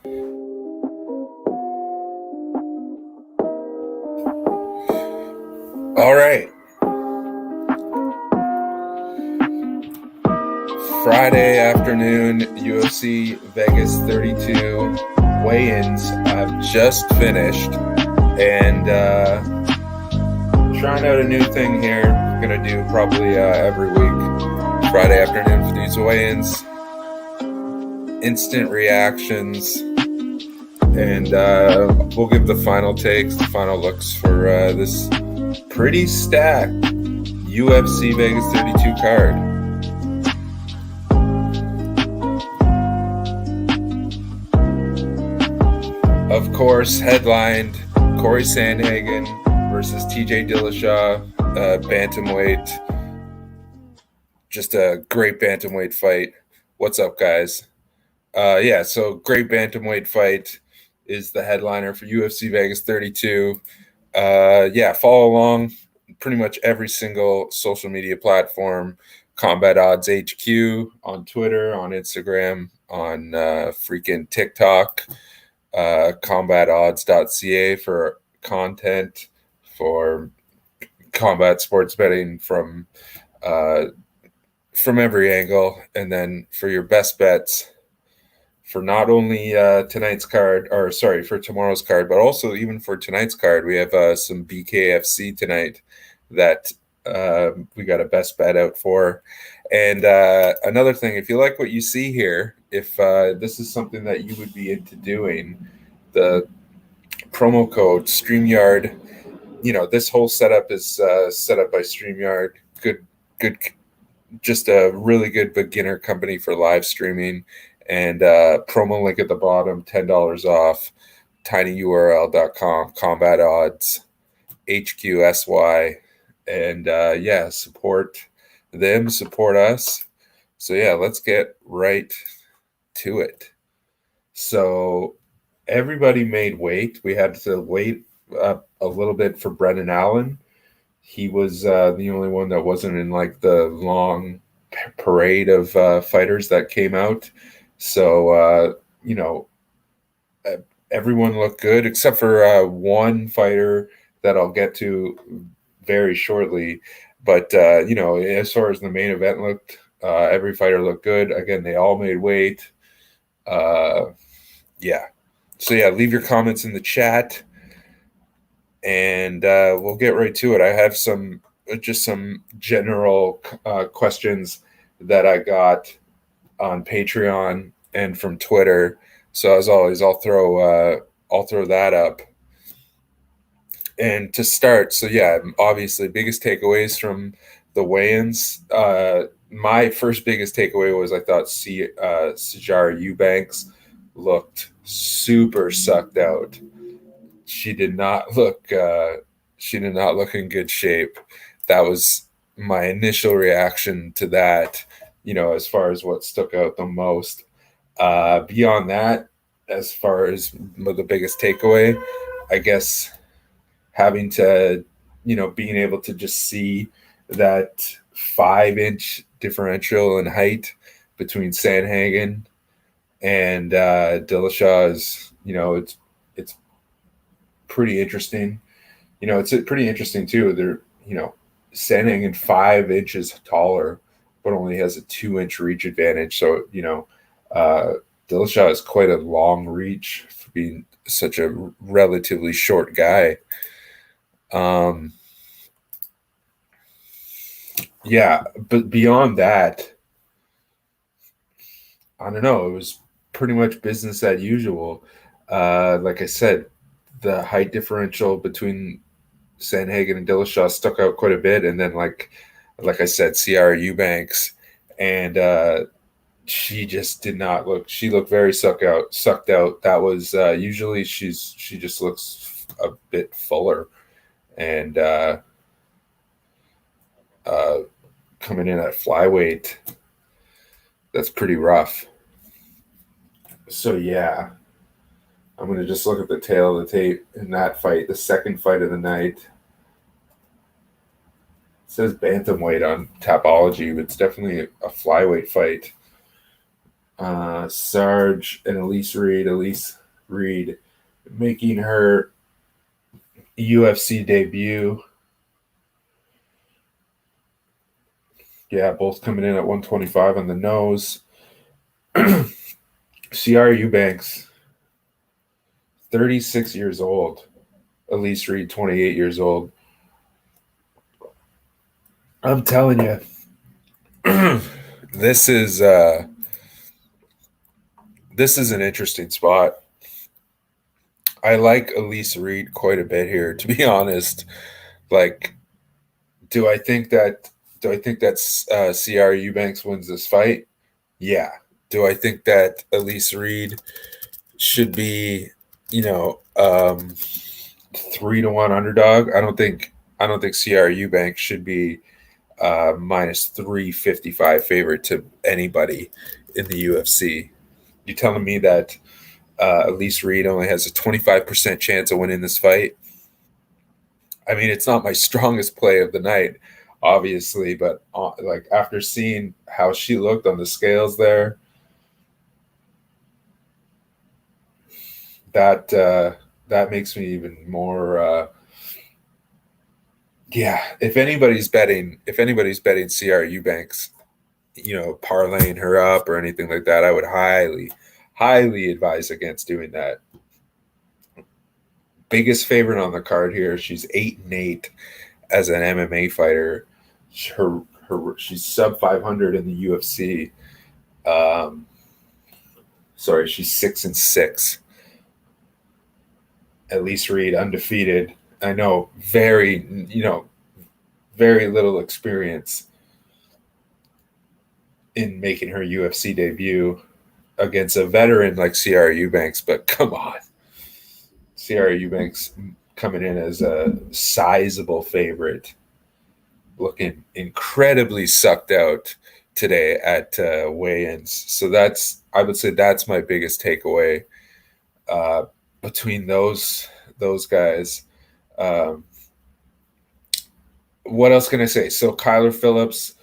All right. Friday afternoon, UFC Vegas 32 weigh-ins have just finished, and trying out a new thing here. Gonna do probably every week. Friday afternoon for these weigh-ins, instant reactions, and we'll give the final takes, the final looks for this pretty stacked UFC Vegas 32 card. Of course, headlined Cory Sandhagen versus TJ Dillashaw, Bantamweight. Just a great Bantamweight fight. What's up, guys? So great Bantamweight fight is the headliner for UFC Vegas 32. Follow along pretty much every single social media platform. Combat Odds HQ on Twitter, on Instagram, on freaking TikTok. CombatOdds.ca for content for combat sports betting from every angle, and then for your best bets for not only for tomorrow's card, but also even for tonight's card. We have some BKFC tonight that we got a best bet out for. And another thing, if you like what you see here, if this is something that you would be into doing, the promo code StreamYard, this whole setup is set up by StreamYard. Good, just a really good beginner company for live streaming. And promo link at the bottom, $10 off, tinyurl.com, Combat Odds, HQSY. And support them, support us. So let's get right to it. So everybody made weight. We had to wait a little bit for Brendan Allen. He was the only one that wasn't in like the long parade of fighters that came out. So everyone looked good except for one fighter that I'll get to very shortly. But as far as the main event looked, every fighter looked good. Again, they all made weight. Leave your comments in the chat, and we'll get right to it. I have some general questions that I got on Patreon and from Twitter. So as always, I'll throw that up. And to start, obviously, biggest takeaways from the weigh-ins. My first biggest takeaway was I thought Sijara Eubanks looked super sucked out. She did not look in good shape. That was my initial reaction to that, as far as what stuck out the most. Beyond that, as far as the biggest takeaway, I guess having to, being able to just see that 5-inch differential in height between Sandhagen and Dillashaw is, it's pretty interesting. It's pretty interesting too. They're, Sandhagen 5 inches taller, but only has a 2-inch reach advantage. So, Dillashaw has quite a long reach for being such a relatively short guy. But beyond that, I don't know. It was pretty much business as usual. Like I said, the height differential between Sandhagen and Dillashaw stuck out quite a bit. And then, like I said, Sijara Eubanks, and she just did not look. She looked very sucked out. That was usually she just looks a bit fuller, and coming in at flyweight, that's pretty rough. So I'm going to just look at the tail of the tape in that fight, the second fight of the night. It says bantamweight on Tapology, but it's definitely a flyweight fight. Sarge and Elise Reed. Elise Reed making her UFC debut. Yeah, both coming in at 125 on the nose. Ciara Eubanks, 36 years old. Elise Reed, 28 years old. I'm telling you, this is an interesting spot. I like Elise Reed quite a bit here, to be honest. Like, do I think that Ciara Eubanks wins this fight? Yeah. Do I think that Elise Reed should be, 3-1 underdog? I don't think Ciara Eubanks should be minus 355 favorite to anybody in the UFC. You telling me that Elise Reed only has a 25% chance of winning this fight? I mean, it's not my strongest play of the night, obviously, but like after seeing how she looked on the scales there, that makes me even more. Yeah, if anybody's betting Ciara Eubanks, parlaying her up or anything like that, I would highly advise against doing that. Biggest favorite on the card here. She's 8-8 as an MMA fighter. She's sub 500 in the UFC. Sorry, she's 6-6. Elise Reed undefeated. I know, very little experience in making her UFC debut against a veteran like Ciara Eubanks, but come on. Ciara Eubanks coming in as a sizable favorite, looking incredibly sucked out today at weigh-ins. So I would say that's my biggest takeaway between those guys. What else can I say? So Kyler Phillips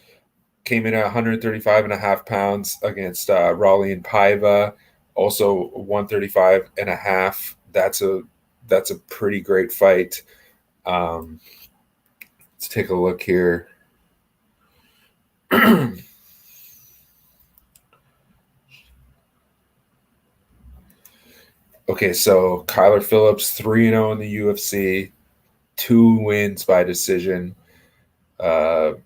came in at 135 and a half pounds against Raulian Paiva, also 135 and a half. That's a pretty great fight. Let's take a look here. Okay, so Kyler Phillips 3-0 in the UFC, 2 wins by decision. Paiva,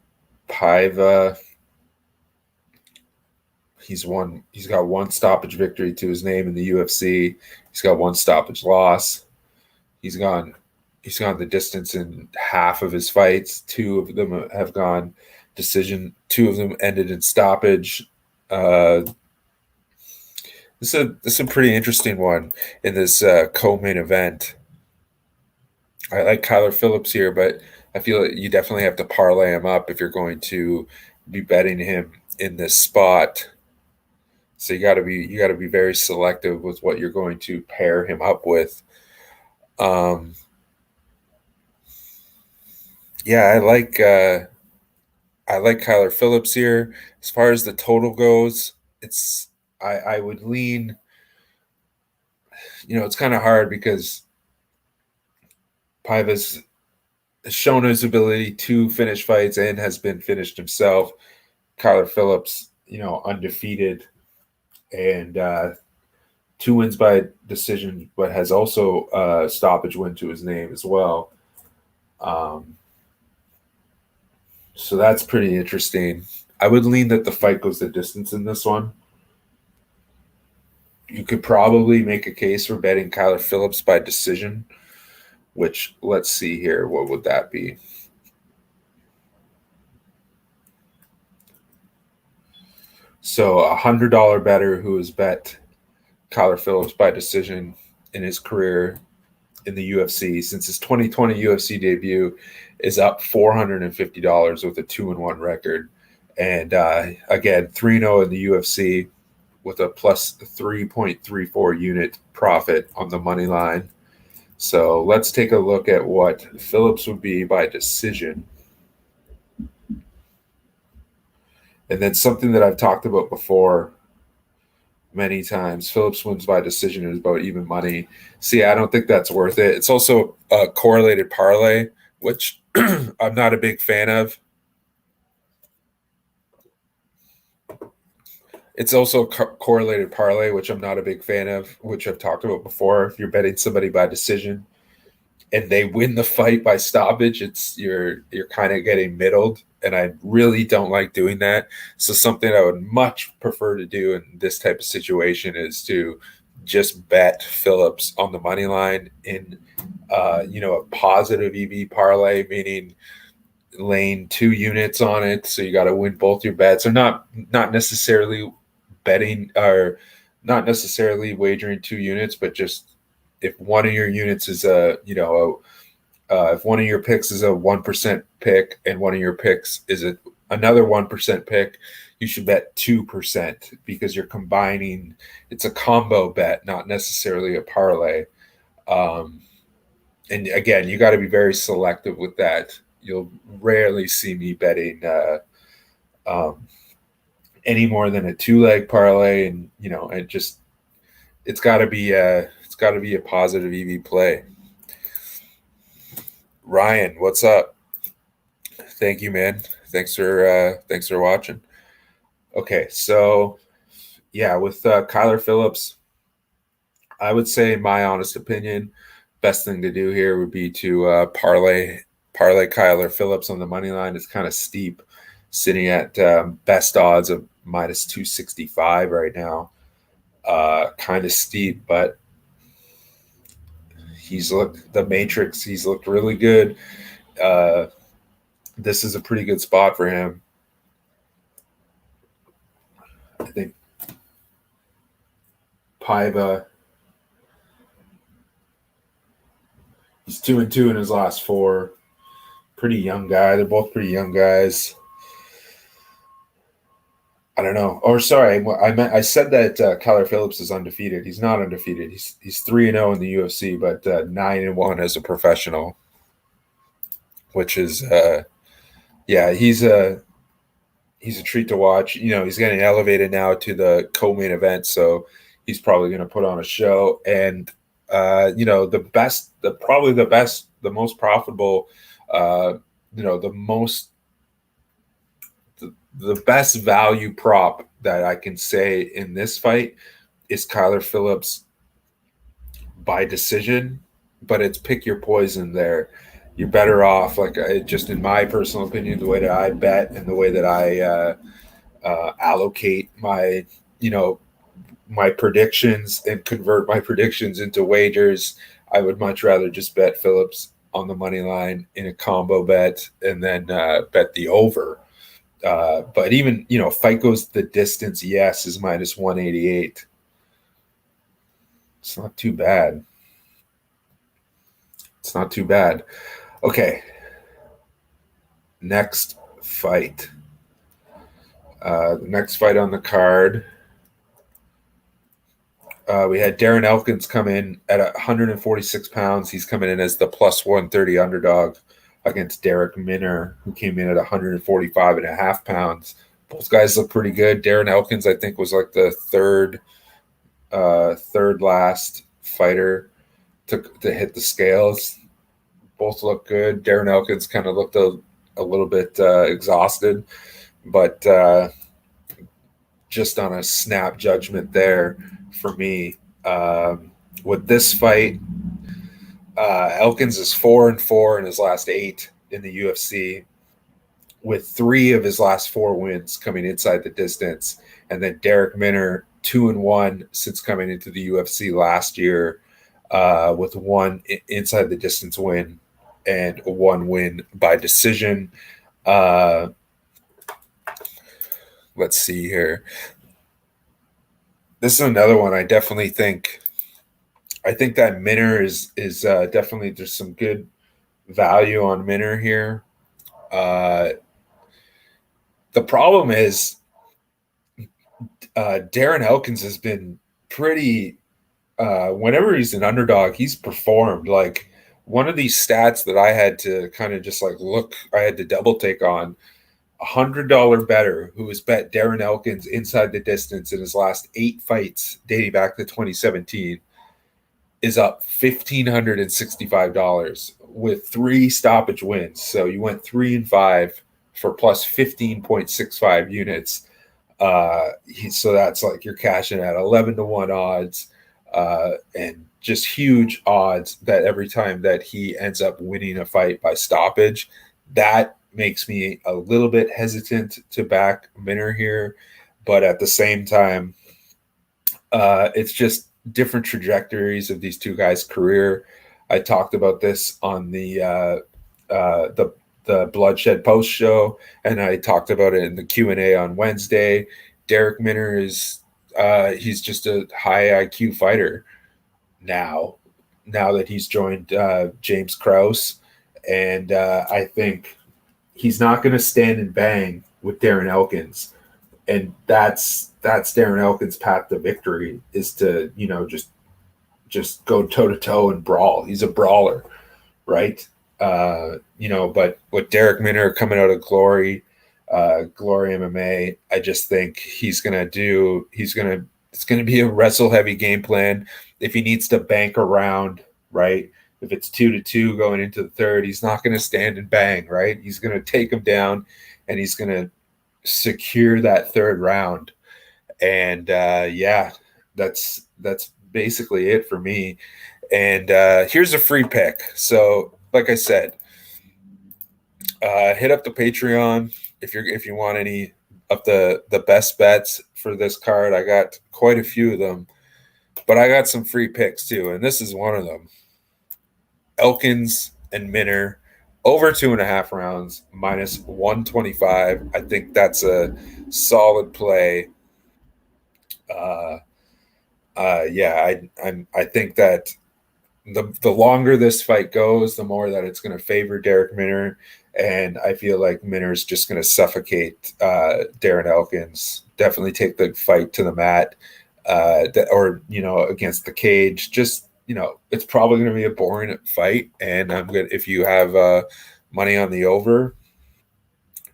he's got 1 stoppage victory to his name in the UFC. He's got 1 stoppage loss. He's gone the distance in half of his fights. 2 of them have gone decision. 2 of them ended in stoppage. This is a pretty interesting one in this co-main event. I like Kyler Phillips here, but I feel like you definitely have to parlay him up if you're going to be betting him in this spot. So you got to be very selective with what you're going to pair him up with. Yeah, I like Kyler Phillips here. As far as the total goes, I would lean. It's kind of hard because Paiva's shown his ability to finish fights and has been finished himself. Kyler Phillips, undefeated and 2 wins by decision, but has also a stoppage win to his name as well. So that's pretty interesting. I would lean that the fight goes the distance in this one. You could probably make a case for betting Kyler Phillips by decision, which, let's see here. What would that be? So a $100 bettor who has bet Kyler Phillips by decision in his career in the UFC since his 2020 UFC debut is up $450 with a 2-1 record. And again, 3-0 in the UFC with a plus 3.34 unit profit on the money line. So let's take a look at what Phillips would be by decision. And then something that I've talked about before many times. Phillips wins by decision. It was about even money. See, I don't think that's worth it. It's also a correlated parlay, which I'm not a big fan of. It's also a correlated parlay, which I'm not a big fan of, which I've talked about before. If you're betting somebody by decision and they win the fight by stoppage, you're kind of getting middled, and I really don't like doing that. So something I would much prefer to do in this type of situation is to just bet Phillips on the money line in a positive EV parlay, meaning laying 2 units on it. So you got to win both your bets, or not necessarily betting, or not necessarily wagering 2 units, but just if one of your units is if one of your picks is a 1% pick and one of your picks is another 1% pick, you should bet 2% because you're combining. It's a combo bet, not necessarily a parlay. And again, you got to be very selective with that. You'll rarely see me betting any more than a 2-leg parlay, and it's got to be a positive EV play. Ryan, what's up? Thank you, man. Thanks for watching. Okay, so yeah, with Kyler Phillips, I would say, in my honest opinion, best thing to do here would be to parlay Kyler Phillips on the money line. It's kind of steep, sitting at best odds of minus 265 right now. Kind of steep, but he's looked really good. This is a pretty good spot for him. I think Paiva, he's 2-2 in his last 4. Pretty young guy. They're both pretty young guys. I don't know. Or sorry, I said that Kyler Phillips is undefeated. He's not undefeated. He's 3-0 in the UFC, but 9-1 as a professional, which is he's a treat to watch. He's getting elevated now to the co-main event, so he's probably going to put on a show. And the most profitable, the best value prop that I can say in this fight is Kyler Phillips by decision, but it's pick your poison there. You're better off, just in my personal opinion, the way that I bet and the way that I allocate my predictions and convert my predictions into wagers. I would much rather just bet Phillips on the money line in a combo bet and then bet the over. But even, fight goes the distance, yes, is minus 188. It's not too bad. Okay. Next fight. The next fight on the card. We had Darren Elkins come in at 146 pounds. He's coming in as the plus 130 underdog against Darrick Minner, who came in at 145.5 pounds. Both guys look pretty good. Darren Elkins, I think, was like the third last fighter to hit the scales. Both look good. Darren Elkins kind of looked a little bit exhausted, but just on a snap judgment there for me. With this fight, Elkins is 4-4 in his last 8 in the UFC, with 3 of his last 4 wins coming inside the distance. And then Darrick Minner, 2-1 since coming into the UFC last year, with 1 inside the distance win and 1 win by decision. Let's see here. This is another one I definitely think. I think that Minner is definitely, there's some good value on Minner here. The problem is Darren Elkins has been pretty whenever he's an underdog, he's performed. Like, one of these stats that I had to kind of just look, I had to double take on $100 better who has bet Darren Elkins inside the distance in his last 8 fights dating back to 2017 is up $1,565 with 3 stoppage wins. So you went 3-5 for plus 15.65 units. So that's like you're cashing at 11-1 odds, and just huge odds that every time that he ends up winning a fight by stoppage. That makes me a little bit hesitant to back Minner here, but at the same time, it's just different trajectories of these two guys' career. I talked about this on the Bloodshed Post show, and I talked about it in the Q&A on Wednesday. Darrick Minner is he's just a high IQ fighter now that he's joined James Krause, and I think he's not going to stand and bang with Darren Elkins, and that's Darren Elkins' path to victory, is to just go toe to toe and brawl. He's a brawler, right? But with Darrick Minner coming out of Glory MMA, I just think it's going to be a wrestle heavy game plan. If he needs to bank around, right? If it's 2-2 going into the third, he's not going to stand and bang, right? He's going to take him down, and he's going to secure that third round. And that's basically it for me. And here's a free pick. So, like I said, hit up the Patreon if you want any of the best bets for this card. I got quite a few of them, but I got some free picks too, and this is one of them. Elkins and Minner over 2.5 rounds, minus 125. I think that's a solid play. I think that the longer this fight goes, the more that it's going to favor Darrick Minner, and I feel like Minner is just going to suffocate Darren Elkins. Definitely take the fight to the mat, against the cage. Just it's probably going to be a boring fight, and I'm good if you have money on the over.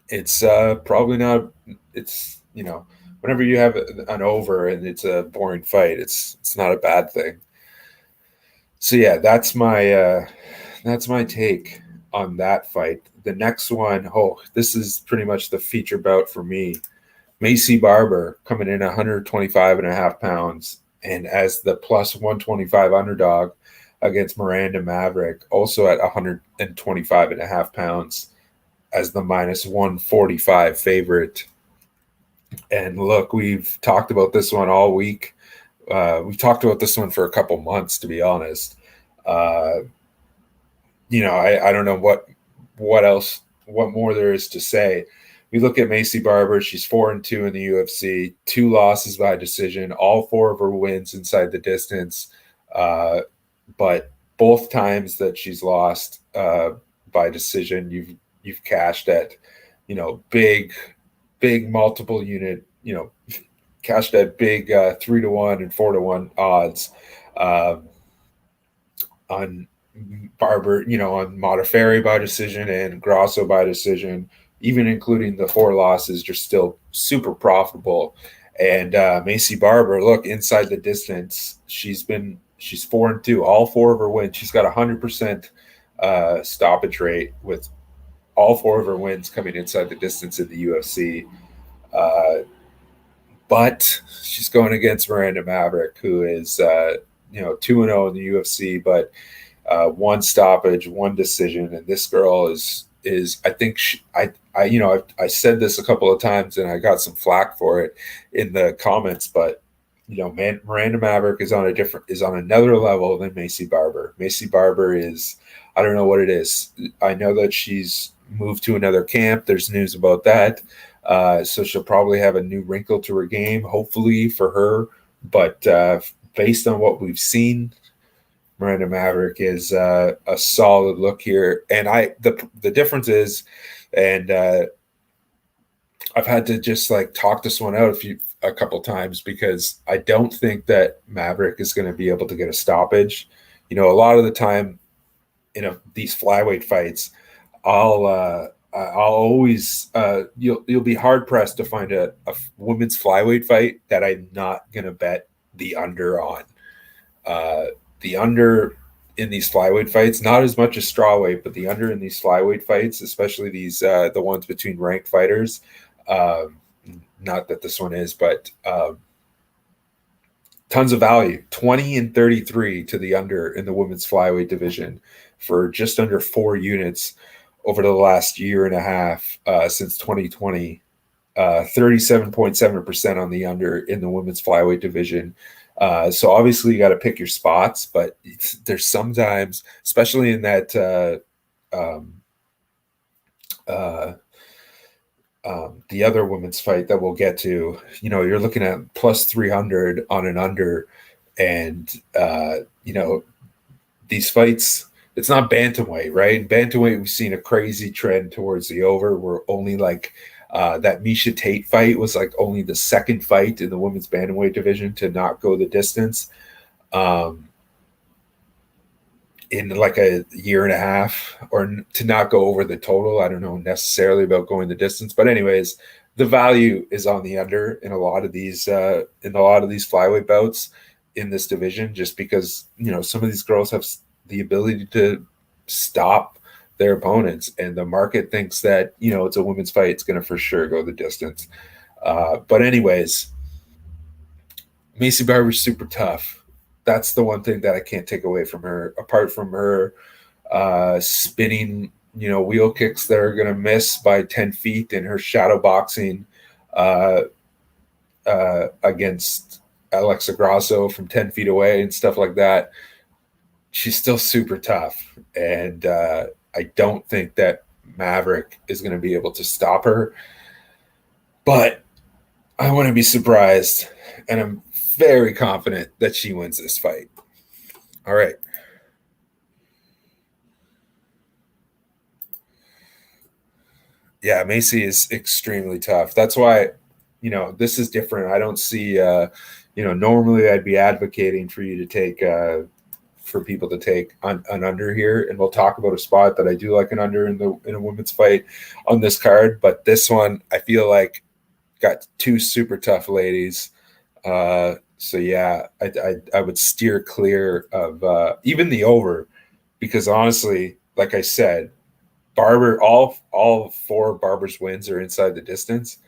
It's probably not. It's whenever you have an over and it's a boring fight, it's not a bad thing. So yeah, that's my take on that fight. The next one, this is pretty much the feature bout for me. Maycee Barber coming in 125.5 pounds, and as the plus 125 underdog against Miranda Maverick, also at 125.5 pounds as the minus 145 favorite. And look, we've talked about this one all week. We've talked about this one for a couple months, to be honest. I don't know what more there is to say. We look at Maycee Barber. She's 4-2 in the UFC, 2 losses by decision, all 4 of her wins inside the distance. But both times that she's lost by decision, you've cashed at, big multiple unit, cashed at big 3-1 and 4-1 odds on Barber, on Modafferi by decision and Grasso by decision, even including the 4 losses, you're still super profitable. And Maycee Barber, look, inside the distance, she's 4-2, all 4 of her wins. She's got 100% stoppage rate with all 4 of her wins coming inside the distance in the UFC. But she's going against Miranda Maverick, who is 2-0 in the UFC, but 1 stoppage, 1 decision, and this girl is I think I said this a couple of times and I got some flack for it in the comments, but Miranda Maverick is on another level than Maycee Barber. Maycee Barber is, I don't know what it is. I know that she's moved to another camp. There's news about that. So she'll probably have a new wrinkle to her game, hopefully for her. But based on what we've seen, Miranda Maverick is a solid look here. And the difference is, and I've had to just talk this one out a couple times, because I don't think that Maverick is going to be able to get a stoppage. A lot of the time in these flyweight fights, I'll I'll always you'll be hard pressed to find a women's flyweight fight that I'm not gonna bet the under on. The under in these flyweight fights, not as much as strawweight, but the under in these flyweight fights, especially these the ones between ranked fighters. Um, Not that this one is, but tons of value. 20 and 33 to the under in the women's flyweight division for just under 4 units over the last year and a half since 2020. 37.7% on the under in the women's flyweight division. So obviously you got to pick your spots, but there's sometimes, especially in that the other women's fight that we'll get to, you're looking at plus 300 on an under, and these fights, it's not bantamweight, right? In bantamweight, we've seen a crazy trend towards the over. We're only like that Miesha Tate fight was like only the second fight in the women's bantamweight division to not go the distance in like a year and a half, or to not go over the total. I don't know necessarily about going the distance, but anyways, the value is on the under in a lot of these flyweight bouts in this division, just because some of these girls have the ability to stop their opponents, and the market thinks that it's a women's fight, it's going to for sure go the distance. But anyways, Maycee Barber's super tough. That's the one thing that I can't take away from her, apart from her spinning wheel kicks that are going to miss by 10 feet, and her shadow boxing against Alexa Grasso from 10 feet away and stuff like that. She's still super tough, and I don't think that Maverick is going to be able to stop her, but I wouldn't be surprised, and I'm very confident that she wins this fight. All right. Yeah, Maycee is extremely tough. That's why, this is different. I don't see, normally I'd be advocating for you to take, for people to take an under here, and we'll talk about a spot that I do like an under in a women's fight on this card. But this one, I feel like got two super tough ladies. So yeah, I would steer clear of even the over, because honestly, like I said, Barber, all four Barber's wins are inside the distance.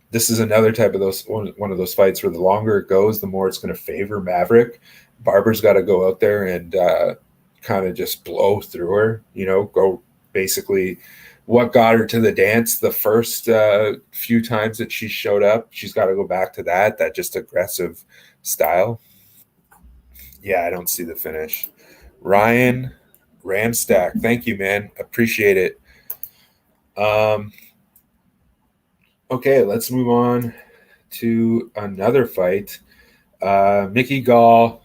This is another type of one of those fights where the longer it goes, the more it's going to favor Maverick. Barber's got to go out there and kind of just blow through her, go basically what got her to the dance the first few times that she showed up. She's got to go back to that just aggressive style. Yeah, I don't see the finish. Ryan Ramstack, thank you, man. Appreciate it. Okay, let's move on to another fight. Mickey Gall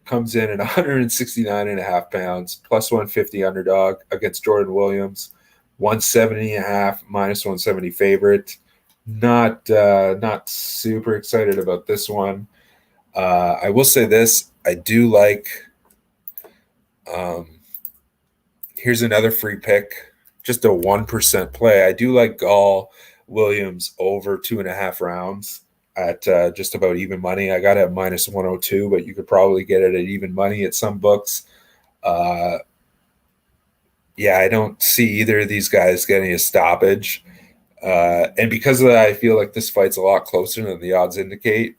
comes in at 169.5 pounds, plus 150 underdog against Jordan Williams, 170.5, minus 170 favorite. Not super excited about this one. I will say this: I do like. Here's another free pick, just a 1% play. I do like Gall Williams over 2.5 rounds at just about even money. I got it at minus 102, but you could probably get it at even money at some books. Yeah, I don't see either of these guys getting a stoppage. And because of that, I feel like this fight's a lot closer than the odds indicate.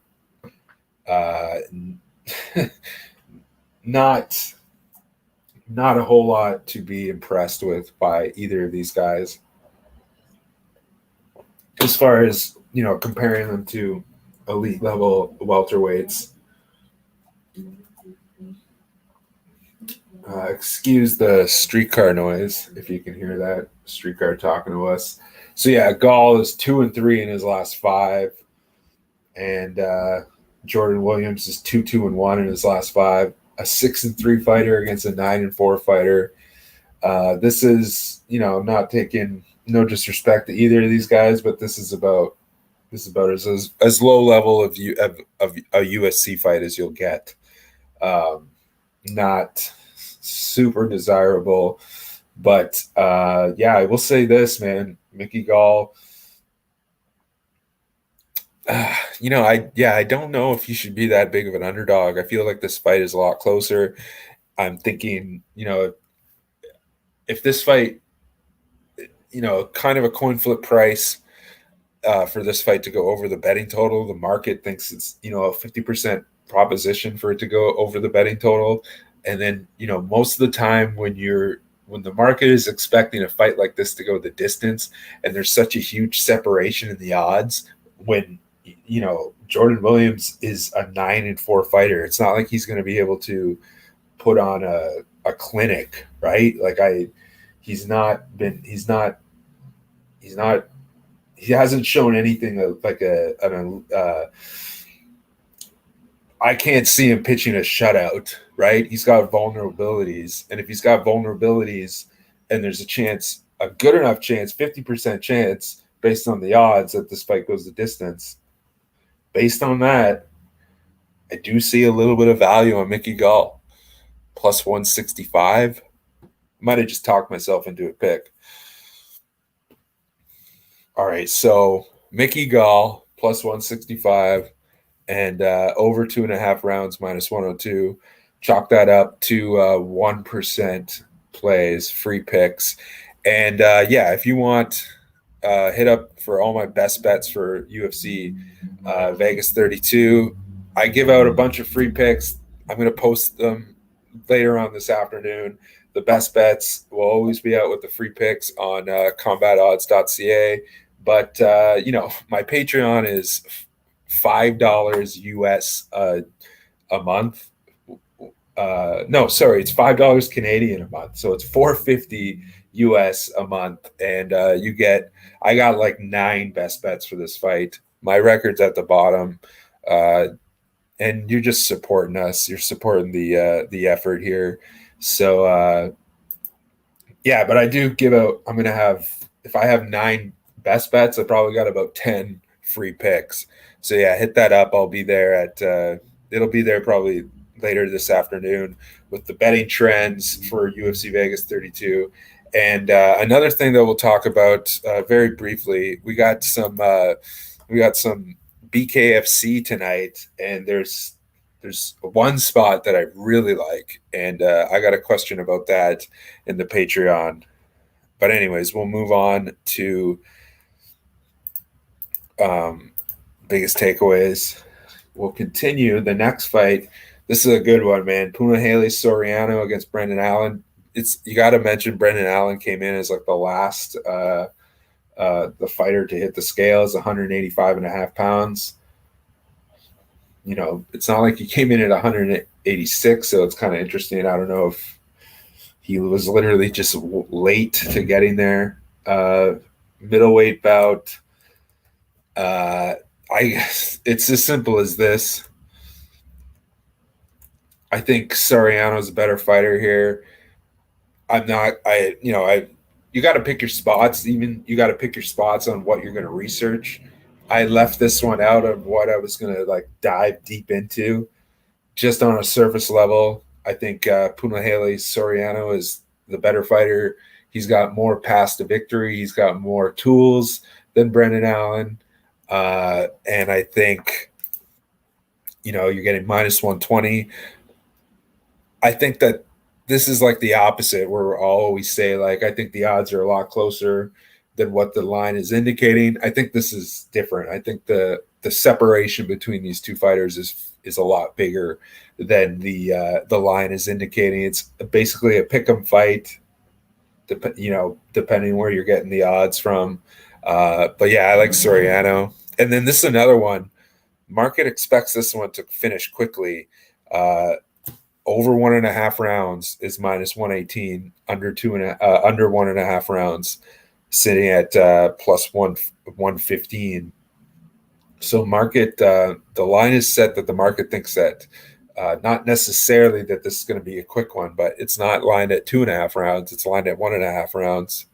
Not a whole lot to be impressed with by either of these guys. As far as, comparing them to elite level welterweights. Excuse the streetcar noise, if you can hear that. Streetcar talking to us. So yeah, Gall is 2-3 in his last 5. And Jordan Williams is 2-1 in his last 5. A 6-3 fighter against a 9-4 fighter. This is, not taking no disrespect to either of these guys, but this is about as low level of a UFC fight as you'll get. Not super desirable. But yeah, I will say this, man, Mickey Gall. I don't know if he should be that big of an underdog. I feel like this fight is a lot closer. I'm thinking, if this fight, kind of a coin flip price for this fight to go over the betting total. The market thinks it's, a 50% proposition for it to go over the betting total. And then, most of the time when the market is expecting a fight like this to go the distance and there's such a huge separation in the odds when, Jordan Williams is a 9-4 fighter. It's not like he's going to be able to put on a clinic, right? Like he hasn't shown anything like I can't see him pitching a shutout, right? He's got vulnerabilities. And if he's got vulnerabilities and there's a good enough chance, 50% chance based on the odds that this fight goes the distance, based on that, I do see a little bit of value on Mickey Gall. Plus 165. Might have just talked myself into a pick. All right, so Mickey Gall plus 165 and over 2.5 rounds minus 102. Chalk that up to 1% plays, free picks. And if you want, hit up for all my best bets for UFC Vegas 32. I give out a bunch of free picks. I'm going to post them later on this afternoon. The best bets will always be out with the free picks on combatodds.ca. But, my Patreon is $5 US a month. It's $5 Canadian a month. So it's $4.50 US a month. And I got like 9 best bets for this fight. My record's at the bottom. And you're just supporting us. You're supporting the effort here. So, but I do give out, I'm going to have, if I have 9 best bets, I probably got about 10 free picks. So yeah, hit that up. I'll be there it'll be there probably later this afternoon with the betting trends for UFC Vegas 32. And another thing that we'll talk about very briefly, we got some BKFC tonight, and there's one spot that I really like, and I got a question about that in the Patreon. But anyways, we'll move on to biggest takeaways. We'll continue the next fight. This is a good one, man. Punahele Soriano against Brendan Allen. You got to mention Brendan Allen came in as like the last the fighter to hit the scales, 185.5 pounds. It's not like he came in at 186, so it's kind of interesting. I don't know if he was literally just late to getting there. Middleweight bout. It's as simple as this. I think Soriano's a better fighter here. You got to pick your spots. Even you got to pick your spots on what you're going to research. I left this one out of what I was going to like dive deep into. Just on a surface level, I think Punahele Soriano is the better fighter. He's got more paths to victory. He's got more tools than Brendan Allen. And I think, you're getting minus 120. I think that this is like the opposite, where I'll always say, like, I think the odds are a lot closer than what the line is indicating. I think this is different. I think the separation between these two fighters is a lot bigger than the line is indicating. It's basically a pick'em fight, depending where you're getting the odds from. But yeah, I like Soriano. And then this is another one. Market expects this one to finish quickly. Over 1.5 rounds is minus 118. Under 1.5 rounds, sitting at plus 115. So market, the line is set that the market thinks that. Not necessarily that this is going to be a quick one, but it's not lined at 2.5 rounds. It's lined at 1.5 rounds.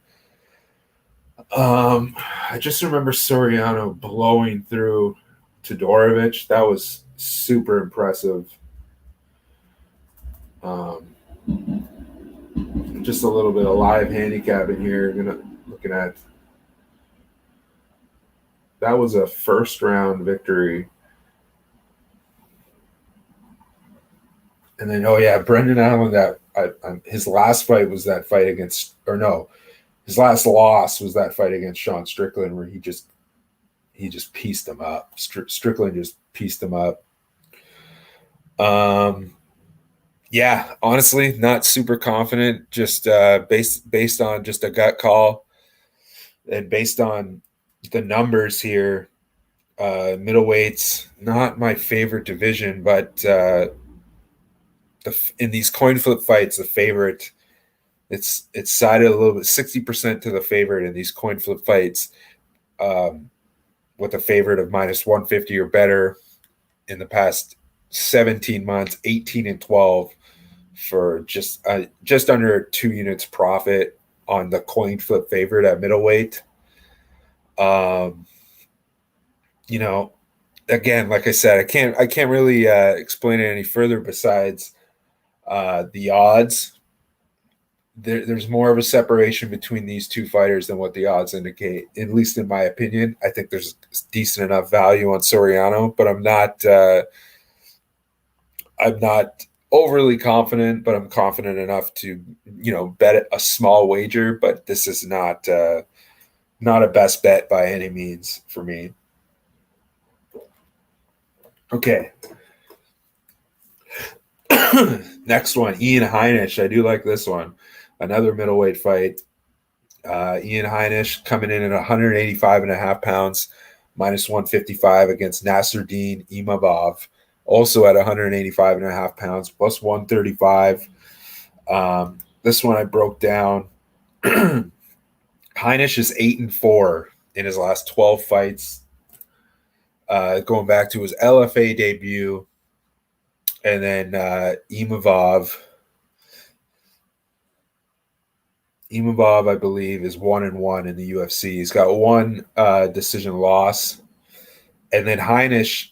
I just remember Soriano blowing through Todorovic. That was super impressive. just a little bit of live handicapping here. Looking at that was a first round victory. And then, Brendan Allen, his last fight was that fight against, his last loss was that fight against Sean Strickland, where he just pieced him up. Strickland just pieced him up. Yeah, honestly, not super confident. Just based on just a gut call, and based on the numbers here. Middleweights, not my favorite division, but in these coin flip fights, the favorite, it's sided a little bit, 60% to the favorite in these coin flip fights, with a favorite of -150 or better in the past 17 months, 18-12 for just under 2 units profit on the coin flip favorite at middleweight. Again, like I said, I can't really explain it any further besides the odds. There's more of a separation between these two fighters than what the odds indicate, at least in my opinion. I think there's decent enough value on Soriano, but I'm not overly confident, but I'm confident enough to, bet a small wager, but this is not a best bet by any means for me. Okay. Next one, Ian Heinisch. I do like this one. Another middleweight fight. Ian Heinisch coming in at 185.5 pounds, -155 against Nassourdine Imavov, also at 185.5 pounds, plus 135. This one I broke down. Heinisch is 8-4 in his last 12 fights, going back to his LFA debut. And then Imavov, I believe, is 1-1 in the UFC. He's got one decision loss. And then Heinisch,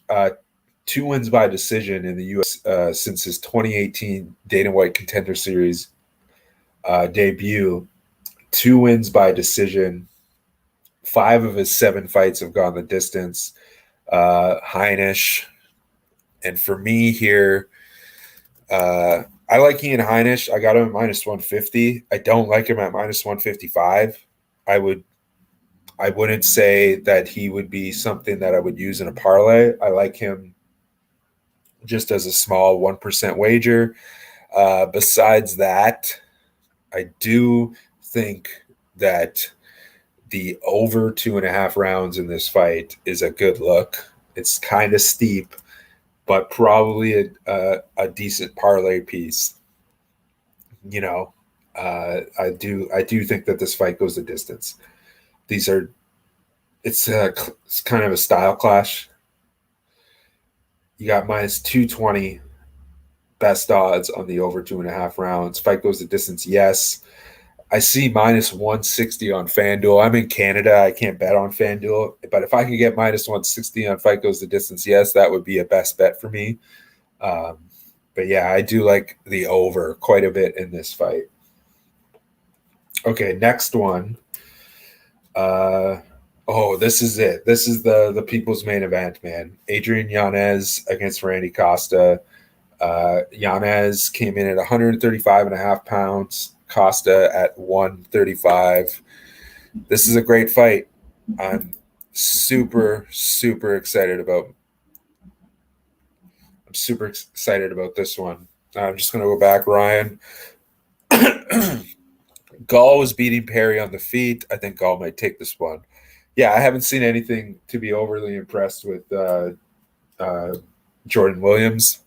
2 wins by decision in the UFC since his 2018 Dana White Contender Series debut. 2 wins by decision. 5 of his 7 fights have gone the distance. Heinisch. And for me here, I like Ian Heinisch. I got him at -150. I don't like him at -155. I wouldn't say that he would be something that I would use in a parlay. I like him just as a small 1% wager. Besides that, I do think that the over 2.5 rounds in this fight is a good look. It's kind of steep, but probably a decent parlay piece. I do think that this fight goes the distance. It's kind of a style clash. You got -220 best odds on the over 2.5 rounds. Fight goes the distance, yes. I see -160 on FanDuel. I'm in Canada. I can't bet on FanDuel. But if I could get -160 on Fight Goes the Distance, yes, that would be a best bet for me. But yeah, I do like the over quite a bit in this fight. Okay, next one. This is it. This is the people's main event, man. Adrian Yanez against Randy Costa. Yanez came in at 135.5 pounds. Costa at 135. This is a great fight. I'm super, super excited about. I'm super excited about this one. I'm just going to go back, Ryan. Gall was beating Perry on the feet. I think Gall might take this one. Yeah, I haven't seen anything to be overly impressed with Jordan Williams.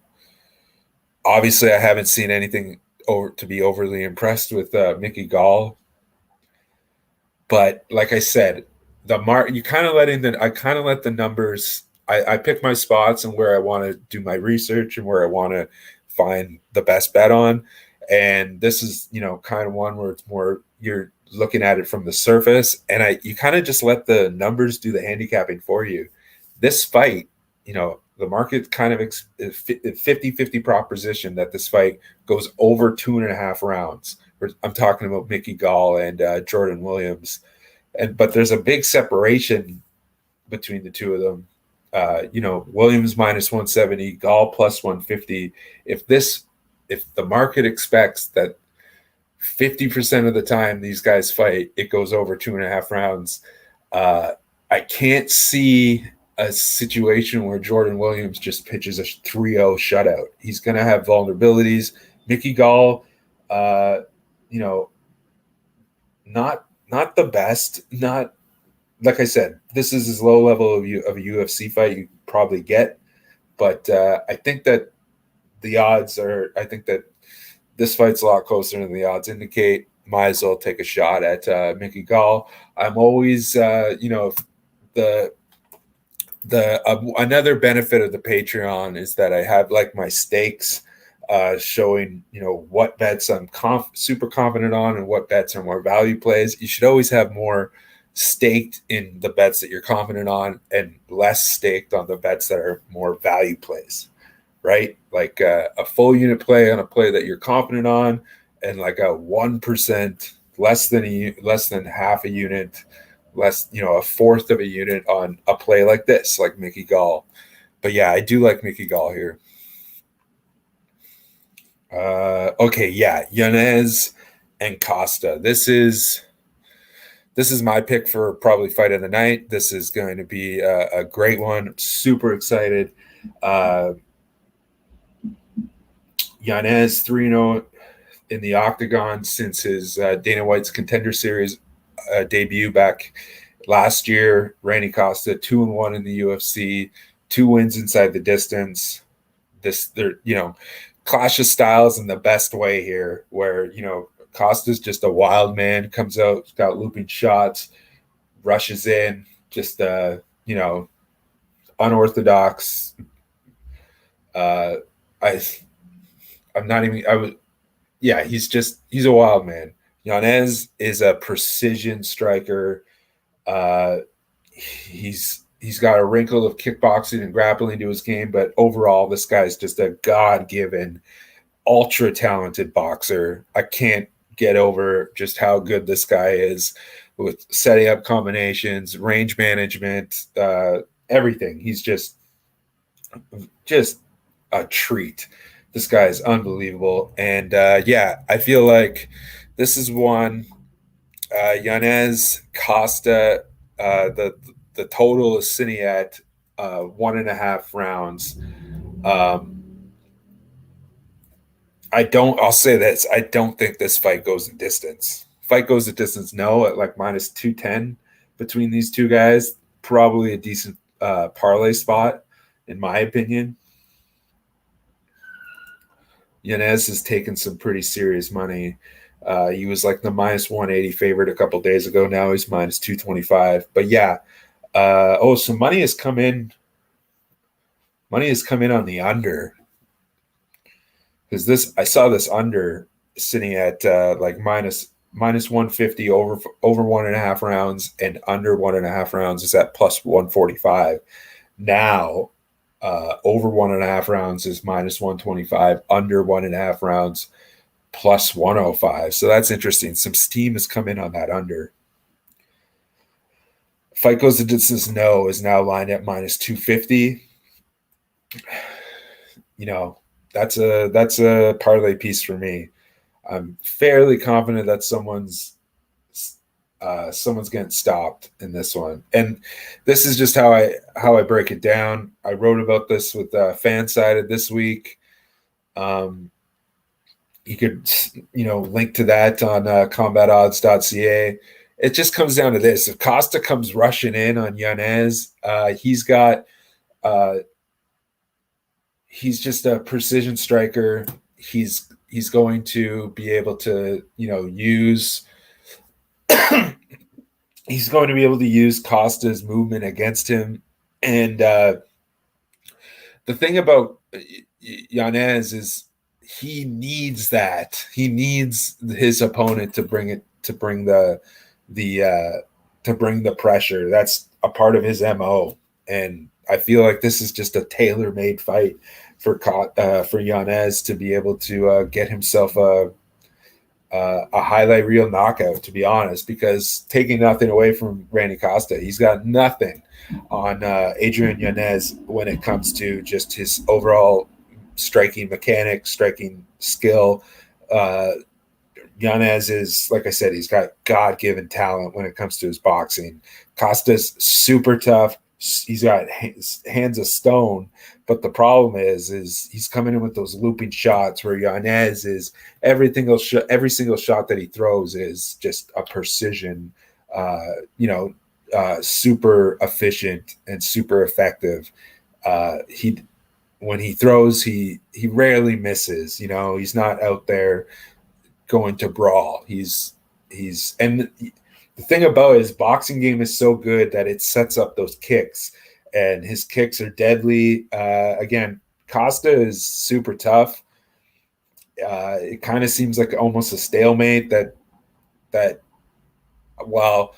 Obviously, I haven't seen anything to be overly impressed with Mickey Gall. But like I said, I kind of let the numbers. I pick my spots and where I want to do my research and where I want to find the best bet on. And this is, kind of one where it's more you're looking at it from the surface, and you kind of just let the numbers do the handicapping for you. This fight, the market kind of 50-50 proposition that this fight goes over 2.5 rounds. I'm talking about Mickey Gall and Jordan Williams, but there's a big separation between the two of them. Williams minus 170, Gall plus 150. If the market expects that 50% of the time these guys fight, it goes over 2.5 rounds. I can't see a situation where Jordan Williams just pitches a 3-0 shutout. He's going to have vulnerabilities. Mickey Gall, not the best. Not like I said, this is as low level of a UFC fight you probably get. But I think that the odds are. I think that this fight's a lot closer than the odds indicate. Might as well take a shot at Mickey Gall. I'm always, another benefit of the Patreon is that I have like my stakes showing, what bets I'm super confident on and what bets are more value plays. You should always have more staked in the bets that you're confident on and less staked on the bets that are more value plays, right? Like a full unit play on a play that you're confident on, and like a 1% less than half a unit, a fourth of a unit on a play like this, like Mickey Gall. But yeah, I do like Mickey Gall here. Yanez and Costa. This is my pick for probably fight of the night. This is going to be a great one. I'm super excited. Yanez 3-0 in the octagon since his Dana White's Contender Series debut back last year. Randy Costa 2-1 in the UFC, 2 wins inside the distance. Clash of styles in the best way here, where Costa's just a wild man, comes out, got looping shots, rushes in, just unorthodox. He's a wild man. Yanez is a precision striker. He's got a wrinkle of kickboxing and grappling to his game, but overall, this guy's just a God-given, ultra-talented boxer. I can't get over just how good this guy is with setting up combinations, range management, everything. He's just a treat. This guy is unbelievable. And I feel like this is one. Yanez, Costa, the total is sitting at 1.5 rounds. I'll say this. I don't think this fight goes the distance. Fight goes the distance, no, at like minus 210 between these two guys. Probably a decent parlay spot, in my opinion. Yanez has taken some pretty serious money. He was like the minus 180 favorite a couple days ago. Now he's minus 225. But yeah. So money has come in. Money has come in on the under. Because I saw this under sitting at like minus 150 over 1.5 rounds, and under 1.5 rounds is at plus 145. Now, over 1.5 rounds is minus 125. Under 1.5 rounds, plus 105. So that's interesting. Some steam has come in on that under. Fight goes the distance, no, is now lined at minus 250. That's a parlay piece for me. I'm fairly confident that someone's getting stopped in this one. And this is just how I break it down. I wrote about this with Fansided this week. You could link to that on combatodds.ca. It just comes down to this. If Costa comes rushing in on Yanez, he's just a precision striker. He's going to be able to, use he's going to be able to use Costa's movement against him. And the thing about Yanez is he needs that. He needs his opponent to bring the pressure. That's a part of his MO. And I feel like this is just a tailor-made fight for Yanez to be able to get himself a highlight reel knockout, to be honest, because taking nothing away from Randy Costa, he's got nothing on Adrian Yanez when it comes to just his overall striking mechanics, striking skill. Yanez is, like I said, he's got God-given talent when it comes to his boxing. Costa's super tough. He's got hands of stone, but the problem is he's coming in with those looping shots where Yanez is every single shot that he throws is just a precision, super efficient and super effective. When he throws, he rarely misses. He's not out there going to brawl. And the thing about his boxing game is so good that it sets up those kicks, and his kicks are deadly. Again, Costa is super tough. It kind of seems like almost a stalemate that while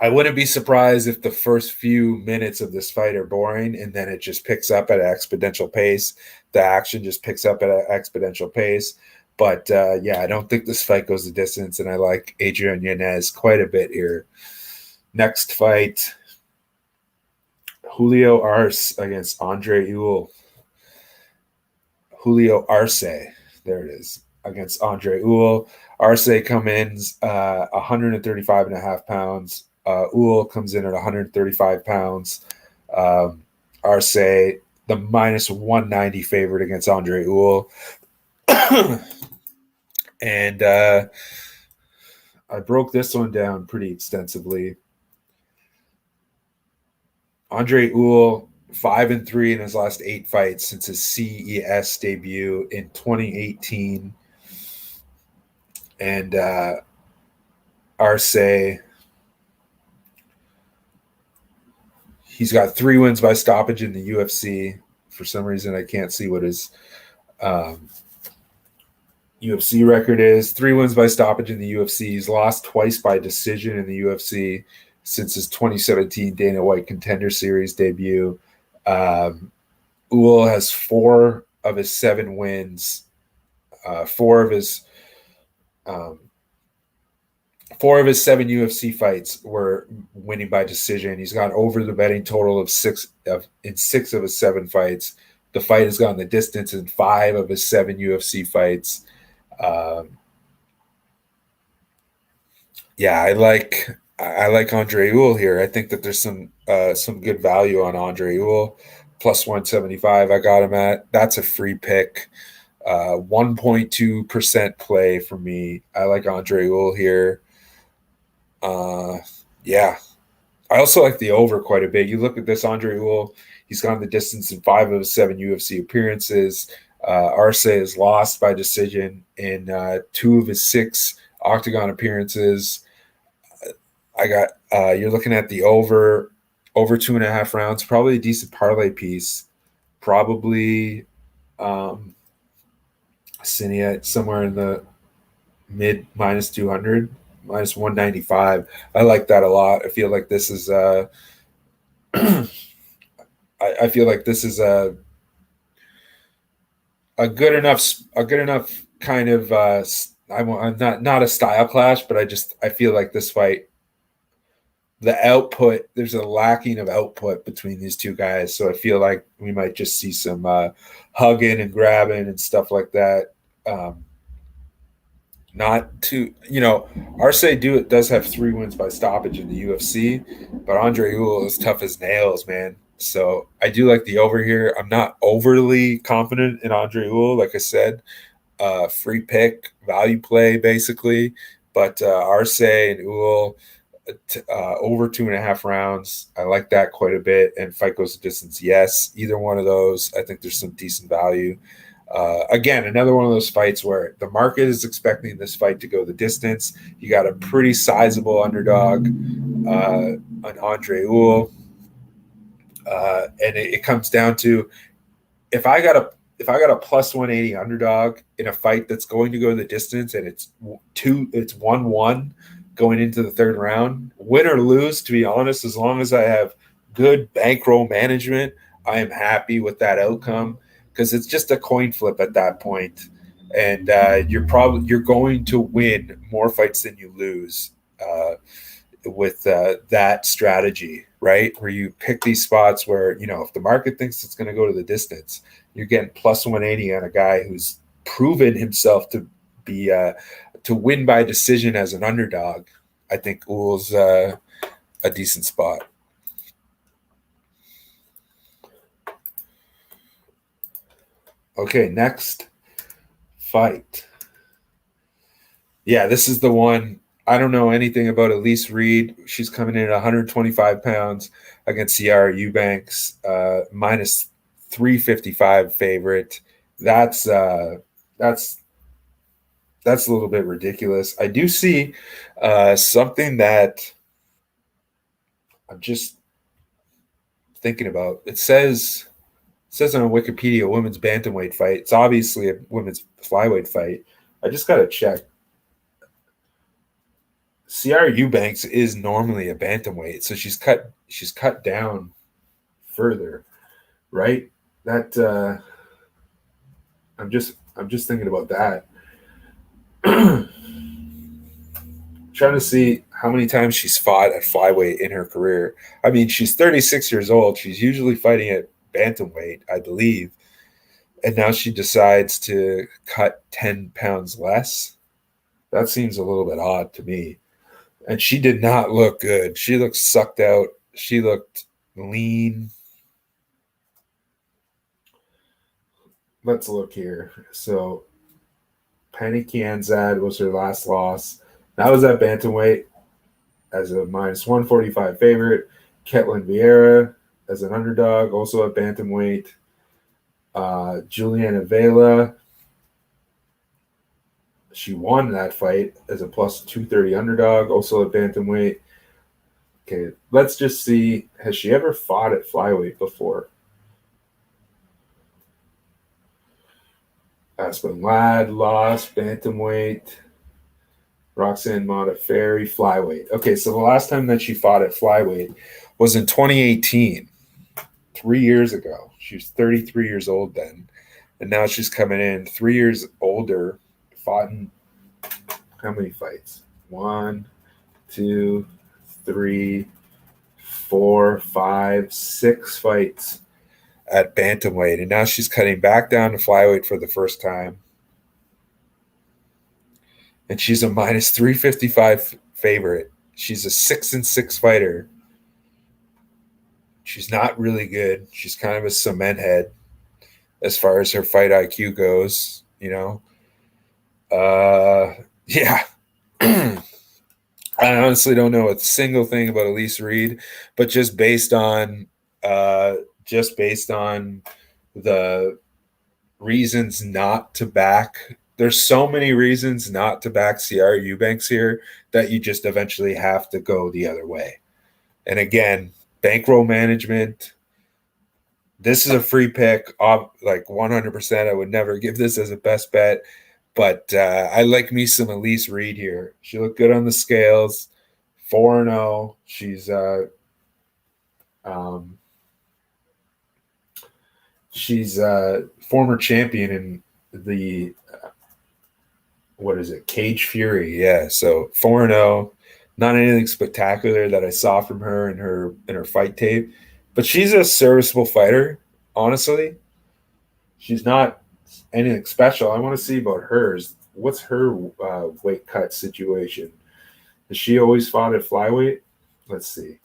I wouldn't be surprised if the first few minutes of this fight are boring and then it just picks up at an exponential pace. The action just picks up at an exponential pace. But, I don't think this fight goes the distance, and I like Adrian Yanez quite a bit here. Next fight, Julio Arce against Andre Ewell. Julio Arce, there it is, against Andre Ewell. Arce comes in 135 and a half pounds. Ewell comes in at 135 pounds. Arce, the minus 190 favorite against Andre Ewell. And I broke this one down pretty extensively. Andre Ewell, 5-3 in his last 8 fights since his CES debut in 2018. And Arce, he's got 3 wins by stoppage in the UFC. For some reason, I can't see what his UFC record is. 3 wins by stoppage in the UFC. He's lost twice by decision in the UFC since his 2017 Dana White Contender Series debut. Ewell has 4 of his 7 wins. 4 of his 7 UFC fights were winning by decision. He's gone over the betting total of 6 in 6 of his 7 fights. The fight has gone the distance in 5 of his 7 UFC fights. I like Andre Ewell here. I think that there's some good value on Andre Ewell. Plus 175, I got him at. That's a free pick. 1.2% play for me. I like Andre Ewell here. I also like the over quite a bit. You look at this Andre Ewell, he's gone the distance in 5 of his 7 UFC appearances. Arce has lost by decision in 2 of his 6 octagon appearances. You're looking at the over 2.5 rounds, probably a decent parlay piece. Probably sitting at somewhere in the mid minus 200, minus 195. I like that a lot. I feel like this is a good enough kind of I'm not a style clash, but I feel like this fight, the output, there's a lacking of output between these two guys. So I feel like we might just see some hugging and grabbing and stuff like that. Not too, Arce does have 3 wins by stoppage in the UFC, but Andre Ewell is tough as nails, man. So I do like the over here. I'm not overly confident in Andre Ewell, like I said. Free pick, value play, basically. But Arce and Ewell, over 2.5 rounds. I like that quite a bit. And fight goes the distance, yes. Either one of those, I think there's some decent value. Again, another one of those fights where the market is expecting this fight to go the distance. You got a pretty sizable underdog, an Andre Ewell. And it comes down to if I got a plus 180 underdog in a fight that's going to go the distance and it's 1-1, going into the third round. Win or lose, to be honest, as long as I have good bankroll management, I am happy with that outcome because it's just a coin flip at that point. And you're going to win more fights than you lose with that strategy, right? Where you pick these spots where, if the market thinks it's going to go to the distance, you're getting plus 180 on a guy who's proven himself to be to win by decision as an underdog. I think Ull's a decent spot. Okay, next fight. Yeah, this is the one. I don't know anything about Elise Reed. She's coming in at 125 pounds against Ciara Eubanks, minus 355 favorite. That's a little bit ridiculous. I do see something that I'm just thinking about. It says on Wikipedia, women's bantamweight fight. It's obviously a women's flyweight fight. I just got to check. Ciara Eubanks is normally a bantamweight, so she's cut down further, right? That I'm just thinking about that. Trying to see how many times she's fought at flyweight in her career. I mean, she's 36 years old. She's usually fighting at bantamweight, I believe. And now she decides to cut 10 pounds less. That seems a little bit odd to me. And she did not look good. She looked sucked out. She looked lean. Let's look here. So Penny Kianzad was her last loss. That was at bantamweight as a minus 145 favorite. Ketlin Vieira as an underdog, also at bantamweight. Juliana Vela, she won that fight as a plus 230 underdog, also at bantamweight. Okay, let's just see. Has she ever fought at flyweight before? Aspen Ladd lost bantamweight. Roxanne Modafferi, flyweight. Okay, so the last time that she fought at flyweight was in 2018, 3 years ago. She was 33 years old then. And now she's coming in 3 years older, fought in how many fights? 1, 2, 3, 4, 5, 6 fights at bantamweight. And now she's cutting back down to flyweight for the first time. And she's a minus 355 favorite. She's a 6-6 fighter. She's not really good. She's kind of a cement head as far as her fight IQ goes, Yeah. I honestly don't know a single thing about Elise Reed, but just based on the reasons not to back. There's so many reasons not to back Ciara Eubanks here that you just eventually have to go the other way. And again, bankroll management. This is a free pick, like 100%. I would never give this as a best bet, but I like me some Elise Reed here. She looked good on the scales, 4-0. She's former champion in the Cage Fury. Yeah, so 4-0. Not anything spectacular that I saw from her in her fight tape, but she's a serviceable fighter. Honestly, she's not anything special. I want to see about hers. What's her weight cut situation? Has she always fought at flyweight? Let's see.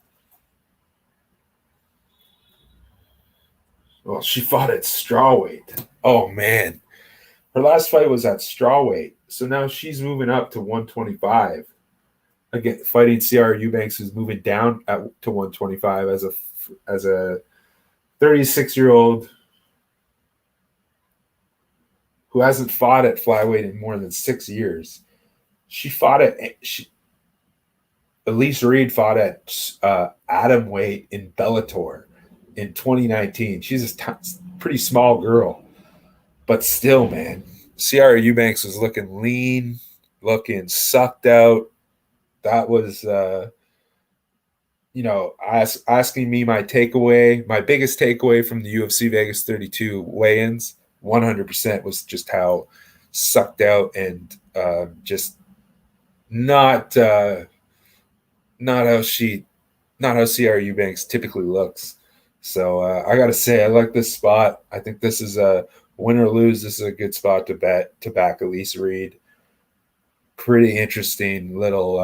Well, she fought at strawweight. Oh man, her last fight was at strawweight. So now she's moving up to 125. Again, fighting Ciara Eubanks, who's moving down to 125 as a 36-year-old who hasn't fought at flyweight in more than 6 years. Elise Reed fought at atomweight in Bellator in 2019. She's a pretty small girl, but still, man, Ciara Eubanks was looking lean, looking sucked out. that was asking me my biggest takeaway from the UFC Vegas 32 weigh-ins, 100% was just how sucked out and just not how CR Eubanks typically looks. So I got to say, I like this spot. I think this is a win or lose. This is a good spot to back Elise Reed. Pretty interesting little.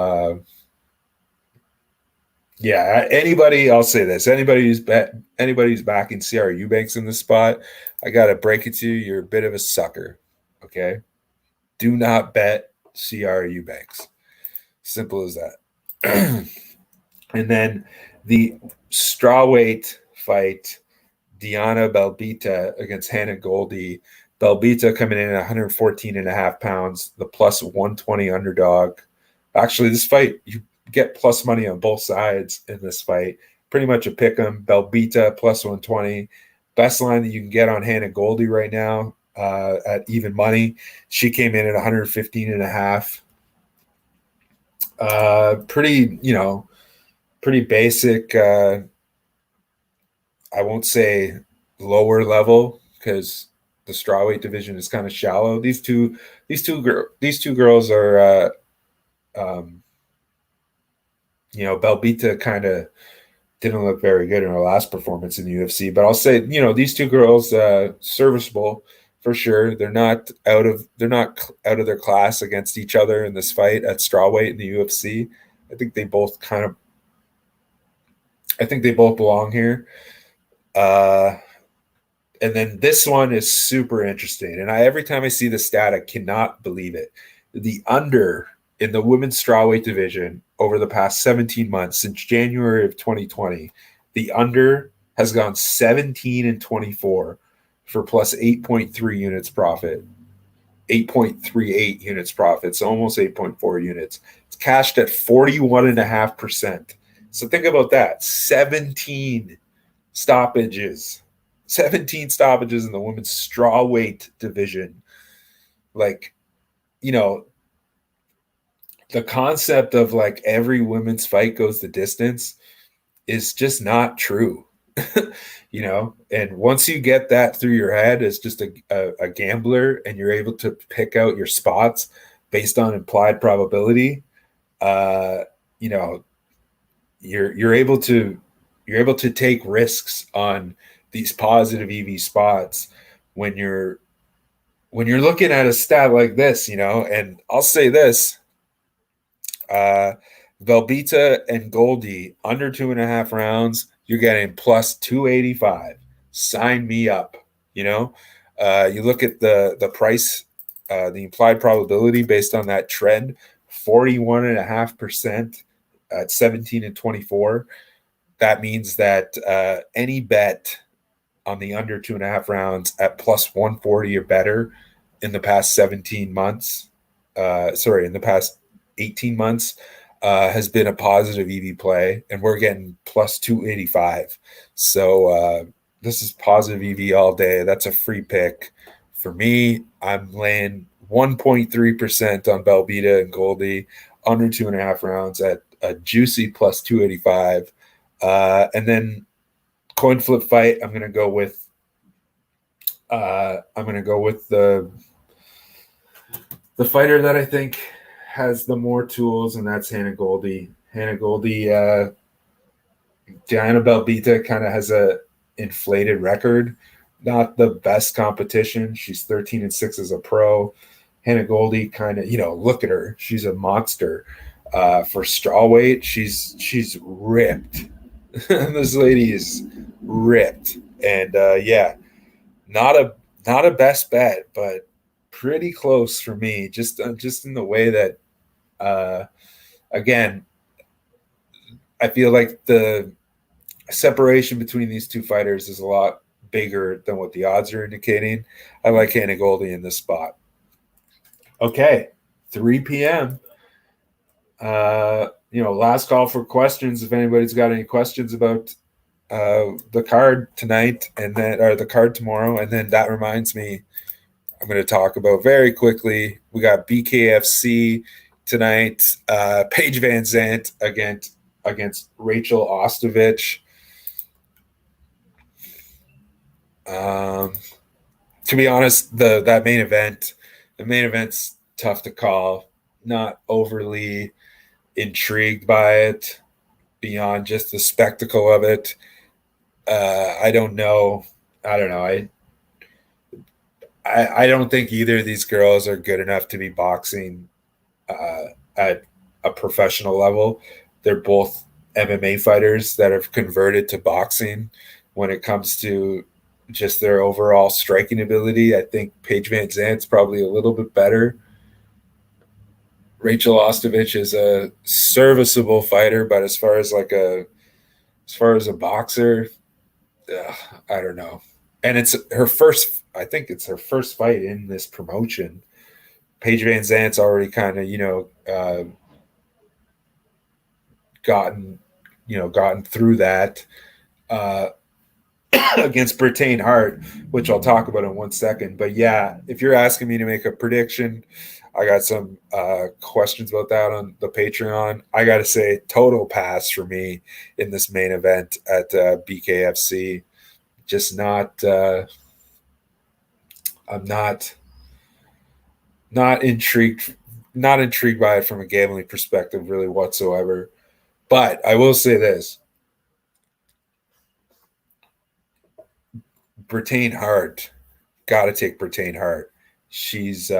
Anybody. I'll say this: anybody who's backing CR Eubanks in this spot, I gotta break it to you. You're a bit of a sucker. Okay, do not bet CR Eubanks. Simple as that. And then the strawweight fight, Diana Belbita against Hannah Goldie. Belbita coming in at 114 and a half pounds, the plus 120 underdog. Actually, this fight, you get plus money on both sides in this fight. Pretty much a pick 'em. Belbita plus 120. Best line that you can get on Hannah Goldie right now at even money. She came in at 115 and a half. Pretty basic. I won't say lower level because the strawweight division is kind of shallow. These two girls are, Belbita kind of didn't look very good in her last performance in the UFC, but I'll say, these two girls, serviceable for sure. They're not out of their class against each other in this fight at strawweight in the UFC. I think they both belong here. And then this one is super interesting. And every time I see the stat, I cannot believe it. The under in the women's strawweight division over the past 17 months, since January of 2020, the under has gone 17 and 24 for plus 8.3 units profit, 8.38 units profit, so almost 8.4 units. It's cashed at 41.5%. So think about that. 17 stoppages in the women's strawweight division. The concept of every women's fight goes the distance is just not true. And once you get that through your head as just a gambler and you're able to pick out your spots based on implied probability, you're able to take risks on these positive EV spots when you're looking at a stat like this, and I'll say this, Belbita and Goldie under 2.5 rounds, you're getting plus 285. Sign me up. You look at the price, the implied probability based on that trend, 41.5% at 17 and 24. That means that any bet on the under 2.5 rounds at plus 140 or better in the past 18 months has been a positive EV play, and we're getting plus 285. So this is positive EV all day. That's a free pick. For me, I'm laying 1.3% on Belbita and Goldie under 2.5 rounds at a juicy plus 285. And then coin flip fight, I'm going to go with the fighter that I think has the more tools, and that's Hannah Goldie. Diana Belbita kind of has a inflated record, not the best competition. She's 13 and 6 as a pro. Hannah Goldie kind of, look at her. She's a monster. For strawweight, she's ripped. This lady is ripped, and not a best bet, but pretty close for me. Just in the way that, again, I feel like the separation between these two fighters is a lot bigger than what the odds are indicating. I like Hannah Goldie in this spot. Okay, 3 p.m. Last call for questions. If anybody's got any questions about the card tonight or the card tomorrow, and then that reminds me, I'm going to talk about very quickly. We got BKFC tonight. Paige Van Zandt against Rachel Ostovich. To be honest, the main event's tough to call. Not overly intrigued by it beyond just the spectacle of it. I don't know. I don't think either of these girls are good enough to be boxing at a professional level. They're both MMA fighters that have converted to boxing. When it comes to just their overall striking ability, I think Paige Van Zandt's probably a little bit better. Rachel Ostovich is a serviceable fighter, but as far as a boxer, I don't know. And it's her first. I think it's her first fight in this promotion. Paige Van Zandt's already kind of gotten through that against Britain Hart, which I'll talk about in 1 second. But yeah, if you're asking me to make a prediction, I got some questions about that on the Patreon. I got to say, total pass for me in this main event at BKFC. Just not. I'm not intrigued. Not intrigued by it from a gambling perspective, really whatsoever. But I will say this: Britain Hart, got to take Britain Hart. She's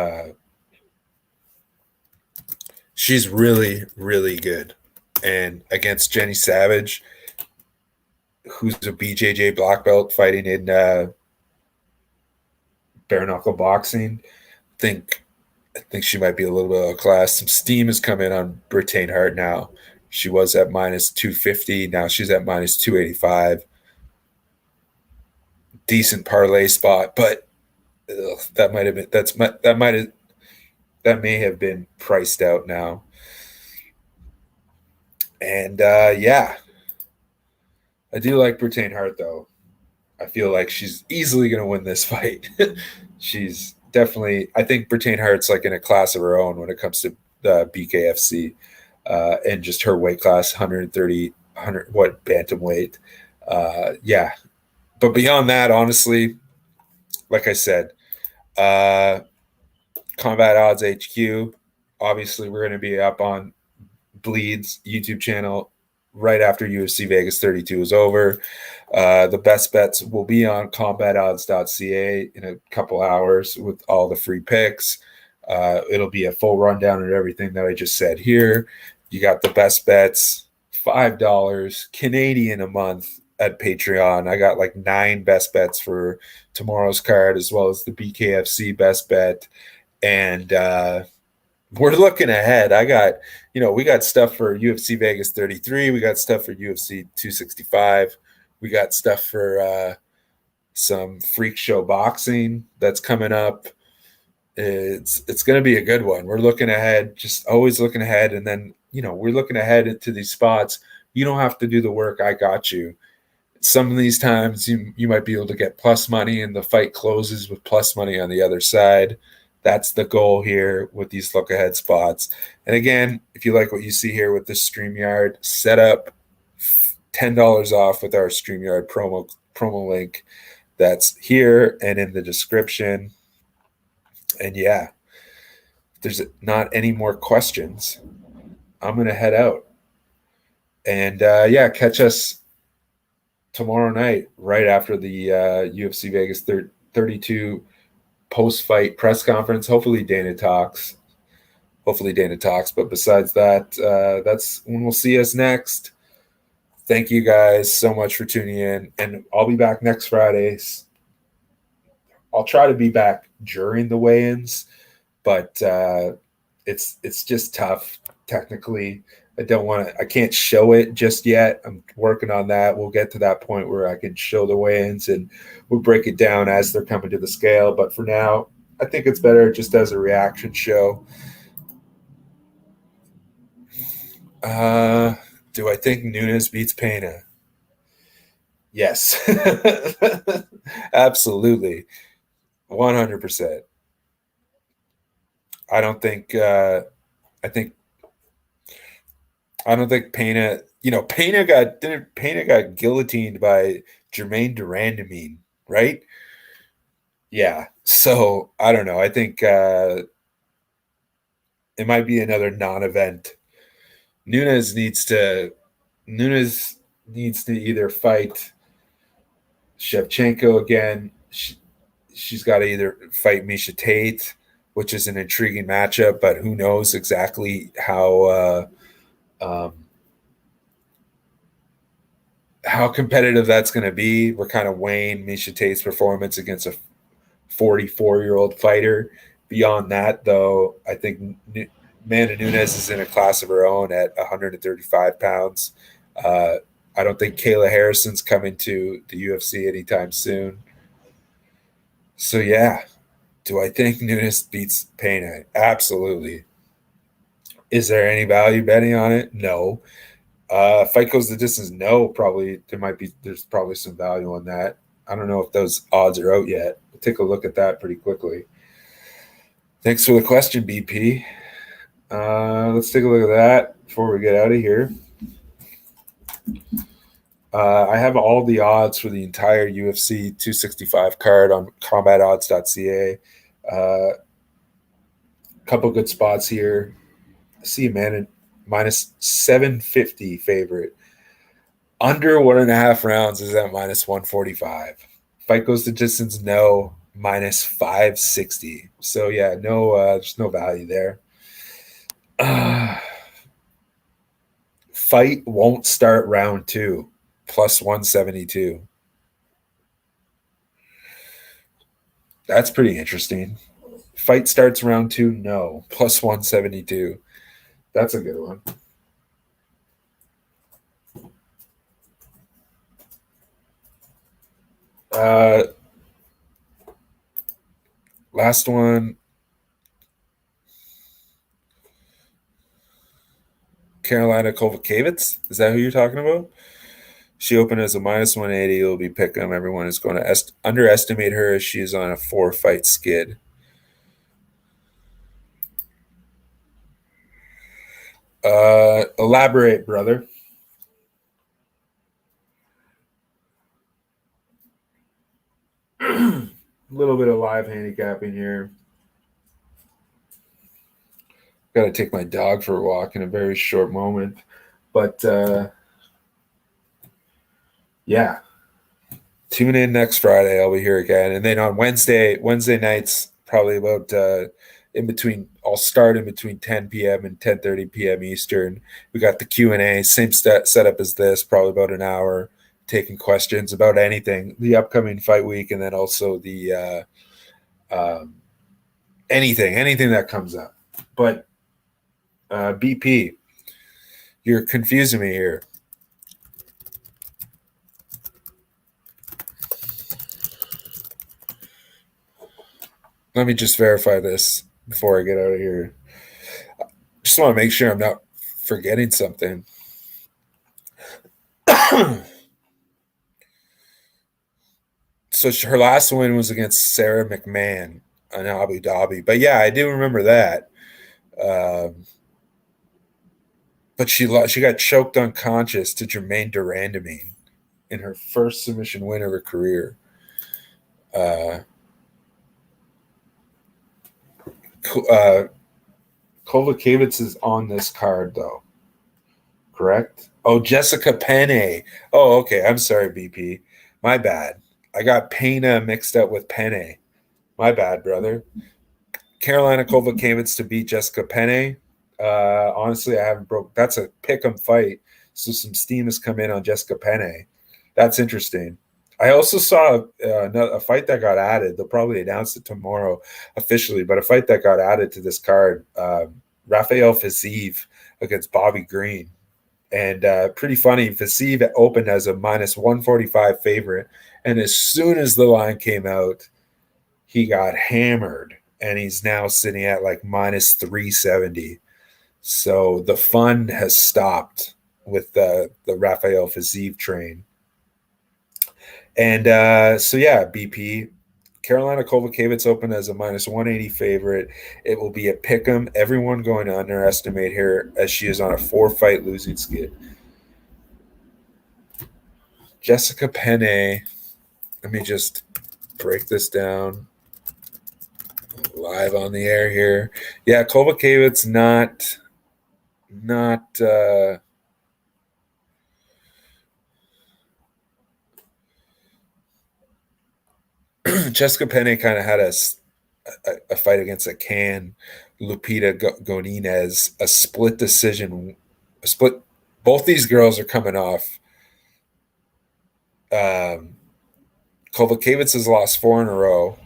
really, really good. And against Jenny Savage, who's a BJJ black belt fighting in bare knuckle boxing, I think she might be a little bit of a class. Some steam has come in on Britain Hart now. She was at minus 250. Now she's at minus 285. Decent parlay spot, but that may have been priced out now. And yeah, I do like Britain Hart though. I feel like she's easily going to win this fight. She's definitely. I think Britain Hart's like in a class of her own when it comes to BKFC and just her weight class, 130, bantamweight. Yeah, but beyond that, honestly, like I said, Combat Odds HQ. Obviously, we're going to be up on Bleed's YouTube channel right after UFC Vegas 32 is over. The best bets will be on combatodds.ca in a couple hours with all the free picks. It'll be a full rundown of everything that I just said here. You got the best bets, $5 Canadian a month at Patreon. I got like 9 best bets for tomorrow's card, as well as the BKFC best bet. And we're looking ahead. We got stuff for UFC Vegas 33. We got stuff for UFC 265. We got stuff for some freak show boxing that's coming up. It's going to be a good one. We're looking ahead, just always looking ahead. And then, we're looking ahead into these spots. You don't have to do the work. I got you. Some of these times you might be able to get plus money and the fight closes with plus money on the other side. That's the goal here with these look ahead spots. And again, if you like what you see here with the StreamYard setup, $10 off with our StreamYard promo link that's here and in the description. And yeah, if there's not any more questions, I'm going to head out. And catch us tomorrow night right after the UFC Vegas 32 post-fight press conference. Hopefully Dana talks. But besides that, that's when we'll see us next. Thank you guys so much for tuning in. And I'll be back next Friday. I'll try to be back during the weigh-ins, but it's just tough technically. I can't show it just yet. I'm working on that. We'll get to that point where I can show the weigh-ins and we'll break it down as they're coming to the scale. But for now, I think it's better just as a reaction show. Do I think Nunes beats Pena? Yes. Absolutely. 100%. I don't think I don't think Pena. Pena got guillotined by Jermaine Durandamine, right? Yeah. So I don't know. I think it might be another non-event. Nunes needs to either fight Shevchenko again. She's got to either fight Misha Tate, which is an intriguing matchup, but who knows exactly how competitive that's going to be. We're kind of weighing Misha Tate's performance against a 44-year-old fighter. Beyond that, though, I think Amanda Nunes is in a class of her own at 135 pounds. I don't think Kayla Harrison's coming to the UFC anytime soon. So, yeah. Do I think Nunes beats Pena? Absolutely. Is there any value betting on it? No. Fight goes the distance? No. Probably there's probably some value on that. I don't know if those odds are out yet. We'll take a look at that pretty quickly. Thanks for the question, BP. Let's take a look at that before we get out of here. I have all the odds for the entire UFC 265 card on combatodds.ca. Couple good spots here. I see a man minus 750 favorite. Under 1.5 rounds is at minus 145. Fight goes the distance, no, minus 560. So yeah, there's no value there. Fight won't start round 2, plus 172. That's pretty interesting. Fight starts round 2, no, plus 172. That's a good one. Last one. Carolina Kovacevic. Is that who you're talking about? She opened as a minus 180. It'll be pick 'em. Everyone is going to underestimate her as she is on a 4-fight skid. Elaborate, brother. A little bit of live handicapping here. Got to take my dog for a walk in a very short moment. But yeah, tune in next Friday. I'll be here again. And then on Wednesday nights, probably about I'll start in between 10 p.m. and 10:30 p.m. Eastern. We got the Q&A, same setup as this, probably about an hour, taking questions about anything, the upcoming fight week, and then also the anything that comes up. But BP, you're confusing me here. Let me just verify this before I get out of here. Just want to make sure I'm not forgetting something. So her last win was against Sarah McMahon in Abu Dhabi. But yeah, I do remember that. But she got choked unconscious to Jermaine Durandamine in her first submission win of her career. Kovacevic is on this card, though. Correct? Oh, Jessica Penne. Oh, okay. I'm sorry, BP. My bad. I got Pena mixed up with Penne. My bad, brother. Carolina Kovacevic to beat Jessica Penne. Honestly, I haven't broke. That's a pick'em fight. So some steam has come in on Jessica Penne. That's interesting. I also saw a fight that got added. They'll probably announce it tomorrow officially, but a fight that got added to this card. Rafael Fiziev against Bobby Green. And pretty funny, Fiziev opened as a minus 145 favorite. And as soon as the line came out, he got hammered. And he's now sitting at like minus 370. So the fun has stopped with the Rafael Fiziev train. And so, yeah, BP, Carolina Kovacevic opened as a minus 180 favorite. It will be a pick'em. Everyone going to underestimate her as she is on a 4-fight losing skid. Jessica Penne. Let me just break this down live on the air here. Yeah, Kovacevic not Jessica Penne kind of had a fight against a can Lupita Godinez, a split decision. Both these girls are coming off. Kovacevic has lost 4 in a row,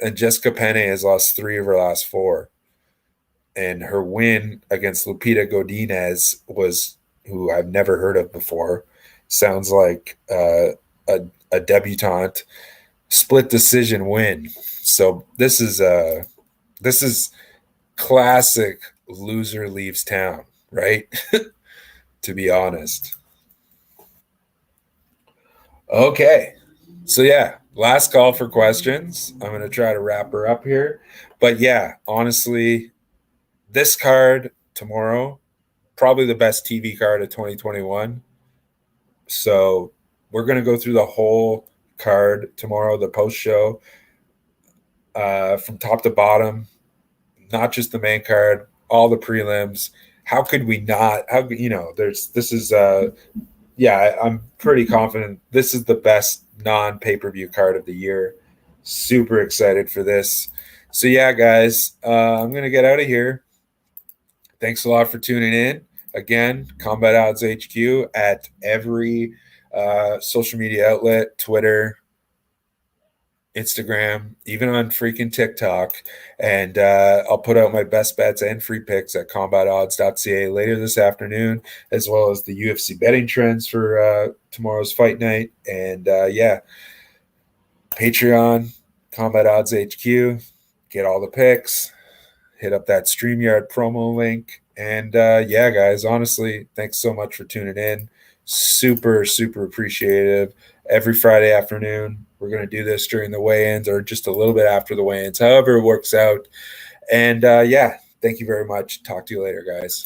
and Jessica Penne has lost 3 of her last 4. And her win against Lupita Godinez was, who I've never heard of before, sounds like a debutante split decision win. So this is classic loser leaves town, right? To be honest. Okay. So yeah, last call for questions. I'm going to try to wrap her up here. But yeah, honestly, this card tomorrow, probably the best TV card of 2021. So we're going to go through the whole card tomorrow, the post show, from top to bottom, not just the main card, all the prelims. How could we not? I'm pretty confident this is the best non-pay-per-view card of the year. Super excited for this. So yeah, guys, I'm going to get out of here. Thanks a lot for tuning in. Again, Combat Odds HQ at every social media outlet, Twitter, Instagram, even on freaking TikTok. And I'll put out my best bets and free picks at combatodds.ca later this afternoon, as well as the UFC betting trends for tomorrow's fight night. And Patreon, Combat Odds HQ, get all the picks, hit up that StreamYard promo link. And guys, honestly, thanks so much for tuning in. Super, super appreciative. Every Friday afternoon, we're going to do this during the weigh-ins or just a little bit after the weigh-ins, however it works out. And thank you very much. Talk to you later, guys.